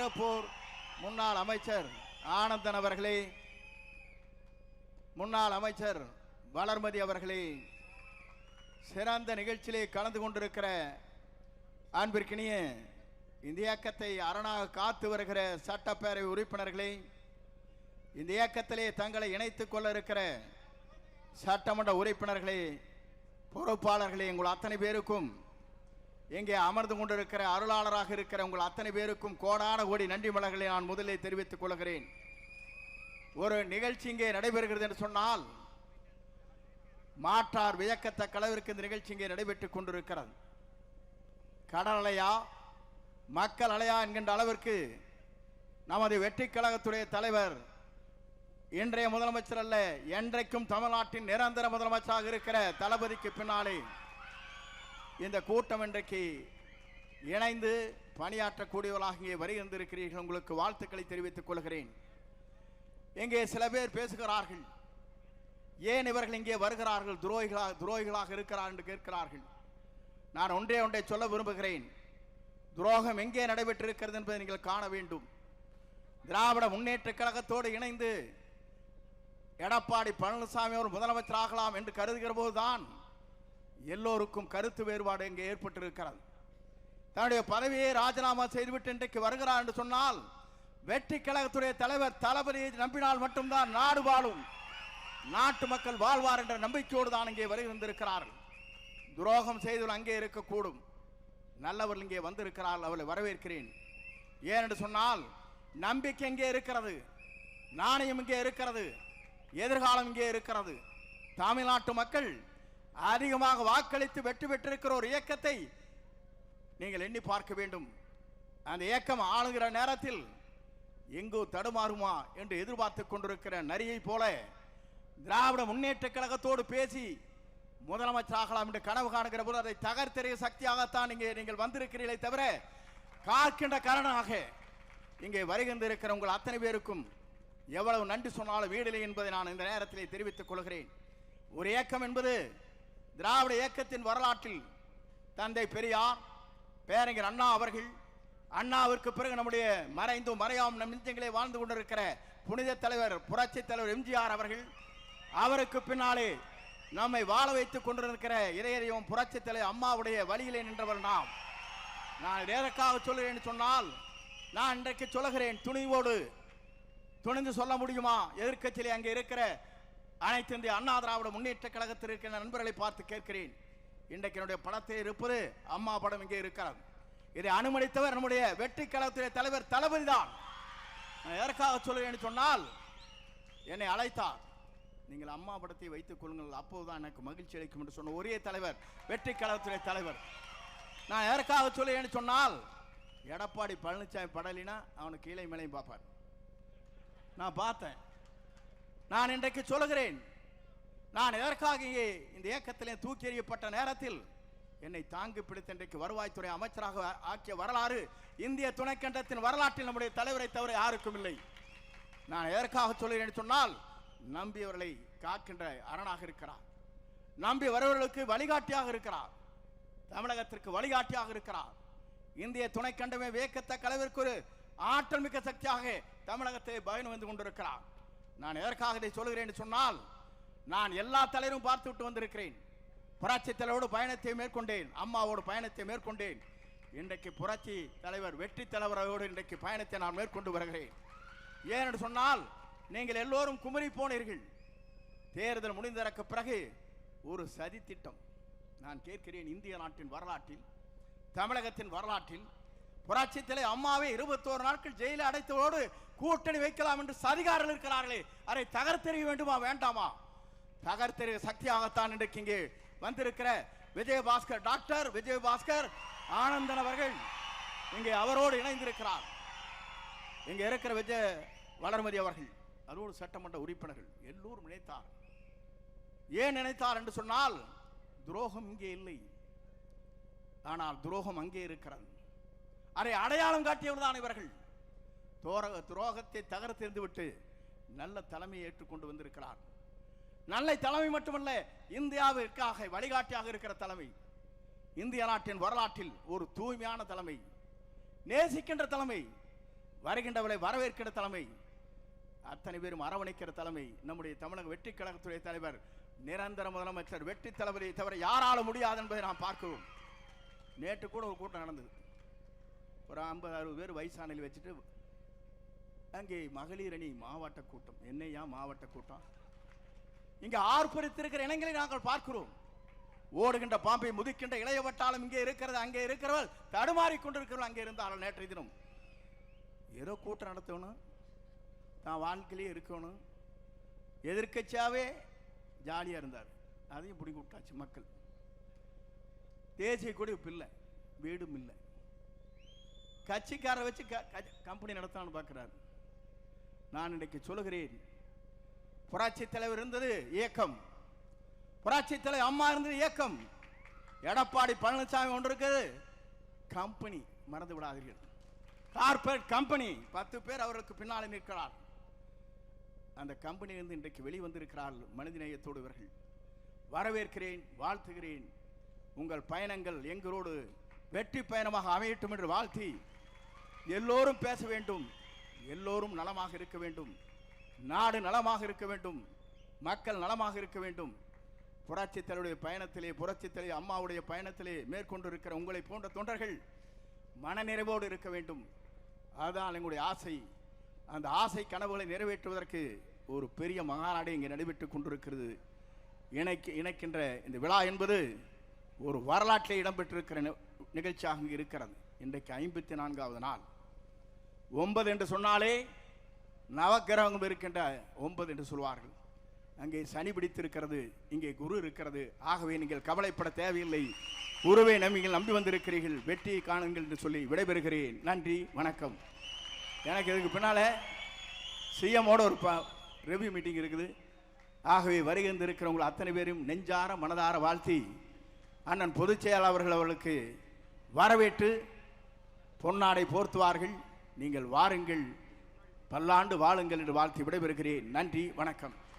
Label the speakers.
Speaker 1: திருப்பூர் முன்னாள் அமைச்சர் ஆனந்தன் அவர்களே, முன்னாள் அமைச்சர் வளர்மதி அவர்களே, சிறந்த நிகழ்ச்சியிலே கலந்து கொண்டிருக்கிற அன்பிற்கினிய இந்த இயக்கத்தை அரணாக காத்து வருகிற சட்டப்பேரவை உறுப்பினர்களே, இந்த இயக்கத்திலே தங்களை இணைத்துக் கொள்ள இருக்கிற சட்டமன்ற உறுப்பினர்களே, பொறுப்பாளர்களே, உங்கள் அத்தனை பேருக்கும், இங்கே அமர்ந்து கொண்டிருக்கிற அருளாளராக இருக்கிற உங்கள் அத்தனை பேருக்கும் கோடான கோடி நன்றி மலர்களை நான் முதலில் தெரிவித்துக் கொள்கிறேன். ஒரு நிகழ்ச்சி இங்கே நடைபெறுகிறது என்று சொன்னால் மாற்றார் வியக்கத்தக்க அளவிற்கு இந்த நிகழ்ச்சி இங்கே நடைபெற்றுக் கொண்டிருக்கிறது. கடல் அலையா மக்கள் அலையா என்கின்ற அளவிற்கு நமது வெற்றி கழகத்துடைய தலைவர், இன்றைய முதலமைச்சர் அல்ல, என்றைக்கும் தமிழ்நாட்டின் நிரந்தர முதலமைச்சராக இருக்கிற தளபதிக்கு பின்னாலே இந்த கூட்டம் இன்றைக்கு இணைந்து பணியாற்றக்கூடியவர்களாக இங்கே வருகின்றிருக்கிறீர்கள். உங்களுக்கு வாழ்த்துக்களை தெரிவித்துக் கொள்கிறேன். இங்கே சில பேர் பேசுகிறார்கள், ஏன் இவர்கள் இங்கே வருகிறார்கள், துரோகிகளாக இருக்கிறார் என்று கேட்கிறார்கள். நான் ஒன்றை சொல்ல விரும்புகிறேன். துரோகம் எங்கே நடைபெற்றிருக்கிறது என்பதை நீங்கள் காண வேண்டும். திராவிட முன்னேற்ற கழகத்தோடு இணைந்து எடப்பாடி பழனிசாமி அவர் முதலமைச்சர் ஆகலாம் என்று கருதுகிற போதுதான் எல்லோருக்கும் கருத்து வேறுபாடு இங்கே ஏற்பட்டிருக்கிறது. தன்னுடைய பதவியை ராஜினாமா செய்துவிட்டு இன்றைக்கு வருகிறார் என்று சொன்னால் வெற்றி கழகத்துடைய தலைவர் தளபதியை நம்பினால் மட்டும்தான் நாடு வாழும், நாட்டு மக்கள் வாழ்வார் என்ற நம்பிக்கையோடு தான் இங்கே வருகின்றிருக்கிறார்கள். துரோகம் செய்தவர்கள் அங்கே இருக்கக்கூடும், நல்லவர்கள் இங்கே வந்திருக்கிறார்கள், அவளை வரவேற்கிறேன். ஏனென்று சொன்னால் நம்பிக்கை இங்கே இருக்கிறது, நாணயம் இங்கே இருக்கிறது, எதிர்காலம் இங்கே இருக்கிறது. தமிழ்நாட்டு மக்கள் அதிகமாக வாக்களித்து வெற்றி பெற்றிருக்கிற ஒரு இயக்கத்தை நீங்கள் எண்ணி பார்க்க வேண்டும். அந்த இயக்கம் ஆளுகிற நேரத்தில் எங்கோ தடுமாறுமா என்று எதிர்பார்த்து கொண்டிருக்கிற நரியை போல திராவிட முன்னேற்ற கழகத்தோடு பேசி முதலமைச்சர் ஆகலாம் என்று கனவு காணுகிற போது அதை தகர்த்தெறிய சக்தியாகத்தான் இங்கே நீங்கள் வந்திருக்கிறீர்களே தவிர காக்கின்ற காரணமாக இங்கே வருகின்றிருக்கிற உங்கள் அத்தனை பேருக்கும் எவ்வளவு நன்றி சொன்னாலும் வீடில்லை என்பதை நான் இந்த நேரத்திலே தெரிவித்துக் கொள்கிறேன். ஒரு இயக்கம் என்பது திராவிட இயக்கத்தின் வரலாற்றில் தந்தை பெரியார், பேரறிஞர் அண்ணா அவர்கள், அண்ணாவிற்கு பிறகு நம்முடைய மறைந்தும் மறையாம் நம் நெஞ்சங்களே வாழ்ந்து கொண்டிருக்கிற புனித தலைவர் புரட்சி தலைவர் எம்ஜிஆர் அவர்கள், அவருக்கு பின்னாலே நம்மை வாழ வைத்துக் கொண்டிருக்கிற இறையறிவும் புரட்சி தலைவர் அம்மாவுடைய வழியிலே நின்றவர் நாம். நான் எதற்காக சொல்கிறேன் சொன்னால், நான் இன்றைக்கு சொல்லுகிறேன், துணிவோடு துணிந்து சொல்ல முடியுமா? எதிர்க்கட்சியிலே அங்கே இருக்கிற அனைத்து இந்திய அண்ணா திராவிட முன்னேற்ற கழகத்தில் இருக்கிற நண்பர்களை பார்த்து கேட்கிறேன். இன்றைக்கு என்னுடைய படத்தில் இருப்பது அம்மா படம் இங்கே இருக்கிறது. இதை அனுமதித்தவர் நம்முடைய வெற்றி கழகத்துடைய தலைவர் தளபதி தான். நான் எதற்காக சொல்கிறேன் சொன்னால், என்னை அழைத்தார், நீங்கள் அம்மா படத்தை வைத்துக் கொள்ளுங்கள், அப்போதுதான் எனக்கு மகிழ்ச்சி அளிக்கும் என்று சொன்ன ஒரே தலைவர் வெற்றி கழகத்துடைய தலைவர். நான் எதற்காக சொல்கிறேன் சொன்னால், எடப்பாடி பழனிசாமி படலினா அவனுக்கு கீழே மேலையும் பார்ப்பார். நான் பார்த்தேன். நான் இன்றைக்கு சொல்லுகிறேன், நான் எதற்காக இங்கே இந்த இயக்கத்திலே தூக்கி எறியப்பட்ட நேரத்தில் என்னை தாங்கி பிடித்த இன்றைக்கு வருவாய்த்துறை அமைச்சராக ஆக்கிய வரலாறு இந்திய துணைக்கண்டத்தின் வரலாற்றில் நம்முடைய தலைவரை தவிர யாருக்கும் இல்லை. நான் எதற்காக சொல்கிறேன் சொன்னால், நம்பியவர்களை காக்கின்ற அரணாக இருக்கிறார், நம்பி வருவர்களுக்கு வழிகாட்டியாக இருக்கிறார், தமிழகத்திற்கு வழிகாட்டியாக இருக்கிறார். இந்திய துணைக்கண்டமே வியக்கத்தக்க அளவிற்கு ஒரு ஆற்றல் மிக்க சக்தியாக தமிழகத்தை பயணம் வந்து கொண்டிருக்கிறார். நான் எதற்காக இதை சொல்கிறேன் சொன்னால், நான் எல்லா தலைவரும் பார்த்து விட்டு வந்திருக்கிறேன். புரட்சி தலைவரோடு பயணத்தை மேற்கொண்டேன், அம்மாவோடு பயணத்தை மேற்கொண்டேன். இன்றைக்கு புரட்சி தலைவர் வெற்றி தலைவரோடு இன்றைக்கு பயணத்தை நான் மேற்கொண்டு வருகிறேன். ஏனென்று சொன்னால், நீங்கள் எல்லோரும் குமரி போனீர்கள். தேர்தல் முடிந்ததற்கு பிறகு ஒரு சதி திட்டம். நான் கேட்கிறேன், இந்திய நாட்டின் வரலாற்றில், தமிழகத்தின் வரலாற்றில் புரட்சி தலைவர் அம்மாவை 21 நாட்கள் ஜெயிலில் அடைத்ததோடு கூட்டணி வைக்கலாம் என்று சதிகாரர்கள் இருக்கிறார்களே, அதை தகர்த்தெறிய வேண்டுமா வேண்டாமா? தகர்த்தெறிய சக்தியாகத்தான் இன்றைக்கு இங்கே வந்திருக்கிற விஜயபாஸ்கர், டாக்டர் விஜயபாஸ்கர் ஆனந்தன் அவர்கள் இங்கே அவரோடு இணைந்திருக்கிறார். இங்கே இருக்கிற விஜய வளர்மதி அவர்கள், அதோடு சட்டமன்ற உறுப்பினர்கள் எல்லோரும் நினைத்தார். ஏன் நினைத்தார் என்று சொன்னால், துரோகம் இங்கே இல்லை, ஆனால் துரோகம் அங்கே இருக்கிறது. அதை அடையாளம் காட்டியவர் தான் இவர்கள். துரோகத்தை தகர்த்தெறிந்து விட்டு நல்ல தலைமையை ஏற்றுக்கொண்டு வந்திருக்கிறார். நல்ல தலைமை மட்டுமல்ல, இந்தியாவிற்காக வழிகாட்டியாக இருக்கிற தலைமை, இந்திய நாட்டின் வரலாற்றில் ஒரு தூய்மையான தலைமை, நேசிக்கின்ற தலைமை, வருகின்றவளை வரவேற்கிற தலைமை, அத்தனை பேரும் அரவணைக்கிற தலைமை நம்முடைய தமிழக வெற்றி கழகத்துடைய தலைவர் நிரந்தர முதலமைச்சர் வெற்றி தளபதியை தவிர யாரால முடியாது என்பதை நாம் பார்க்கிறோம். நேற்று கூட ஒரு கூட்டம் நடந்தது. ஒரு 50-60 பேர் வயசானில் வச்சுட்டு அங்கே மகளிர் அணி மாவட்ட கூட்டம். என்னையா மாவட்ட கூட்டம்? இங்கே ஆர்ப்பரித்திருக்கிற இளைஞரை நாங்கள் பார்க்கிறோம். ஓடுகின்ற பாம்பை முதிக்கின்ற இளைய வட்டாளம் இங்கே இருக்கிறது, அங்கே இருக்கிறவள் தடுமாறி கொண்டிருக்கிறவள் அங்கே இருந்தால் நேற்றைய தினம் ஏதோ கூட்டம் நடத்தணும், தான் வாழ்க்கையிலே இருக்கணும், எதிர்க்கட்சியாவே ஜாலியாக இருந்தார். அதையும் பிடிங்கி விட்டாச்சு மக்கள். தேசிய கொடி இல்லை, வீடும் இல்லை, கட்சிக்காரரை வச்சு கம்பெனி நடத்தலான்னு பார்க்கிறார். நான் இன்றைக்கு சொல்லுகிறேன், புரட்சி தலைவர் இருந்தது இயக்கம், புரட்சி தலைவர் அம்மா இருந்தது இயக்கம், எடப்பாடி பழனிசாமி ஒன்று இருக்குது கம்பெனி. மறந்து விடாதீர்கள், கார்பரேட் கம்பெனி. 10 பேர் அவர்களுக்கு பின்னாலே நிற்கிறார். அந்த கம்பெனியிலிருந்து இன்றைக்கு வெளிவந்திருக்கிறார்கள் மனிதநேயத்தோடு இவர்கள். வரவேற்கிறேன், வாழ்த்துகிறேன். உங்கள் பயணங்கள் எங்களோடு வெற்றி பயணமாக அமையட்டும் என்று வாழ்த்தி, எல்லோரும் பேச வேண்டும், எல்லோரும் நலமாக இருக்க வேண்டும், நாடு நலமாக இருக்க வேண்டும், மக்கள் நலமாக இருக்க வேண்டும். புரட்சி தலைவருடைய பயணத்திலே, புரட்சி தலைவர் அம்மாவுடைய பயணத்திலே மேற்கொண்டிருக்கிற உங்களை போன்ற தொண்டர்கள் மனநிறைவோடு இருக்க வேண்டும். அதுதான் எங்களுடைய ஆசை. அந்த ஆசை கனவுகளை நிறைவேற்றுவதற்கு ஒரு பெரிய மகாநாடு இங்கே நடைபெற்றுக் கொண்டிருக்கிறது. இணைக்கின்ற இந்த விழா என்பது ஒரு வரலாற்றில் இடம்பெற்றிருக்கிற நிகழ்ச்சியாக இங்கே இருக்கிறது. இன்றைக்கு 54வது நாள். 9 என்று சொன்னாலே நவக்கிரகங்கள் இருக்கின்ற 9 என்று சொல்வார்கள். அங்கே சனி பிடித்திருக்கிறது, இங்கே குரு இருக்கிறது. ஆகவே நீங்கள் கவலைப்பட தேவையில்லை, குருவை நீங்கள் நம்பி வந்திருக்கிறீர்கள், வெற்றியை காணுங்கள் என்று சொல்லி விடைபெறுகிறேன். நன்றி, வணக்கம். எனக்கு இதுக்கு பின்னால சிஎம்மோட ஒரு ரெவ்யூ மீட்டிங் இருக்குது. ஆகவே வருகின்றிருக்கிறவங்களை அத்தனை பேரும் நெஞ்சார மனதார வாழ்த்தி, அண்ணன் பொதுச் செயலாளர்கள் அவர்களுக்கு வரவேற்று பொன்னாடை போர்த்துவார்கள். நீங்கள் வாருங்கள், பல்லாண்டு வாழுங்கள் என்று வாழ்த்தி விடைபெறுகிறேன். நன்றி, வணக்கம்.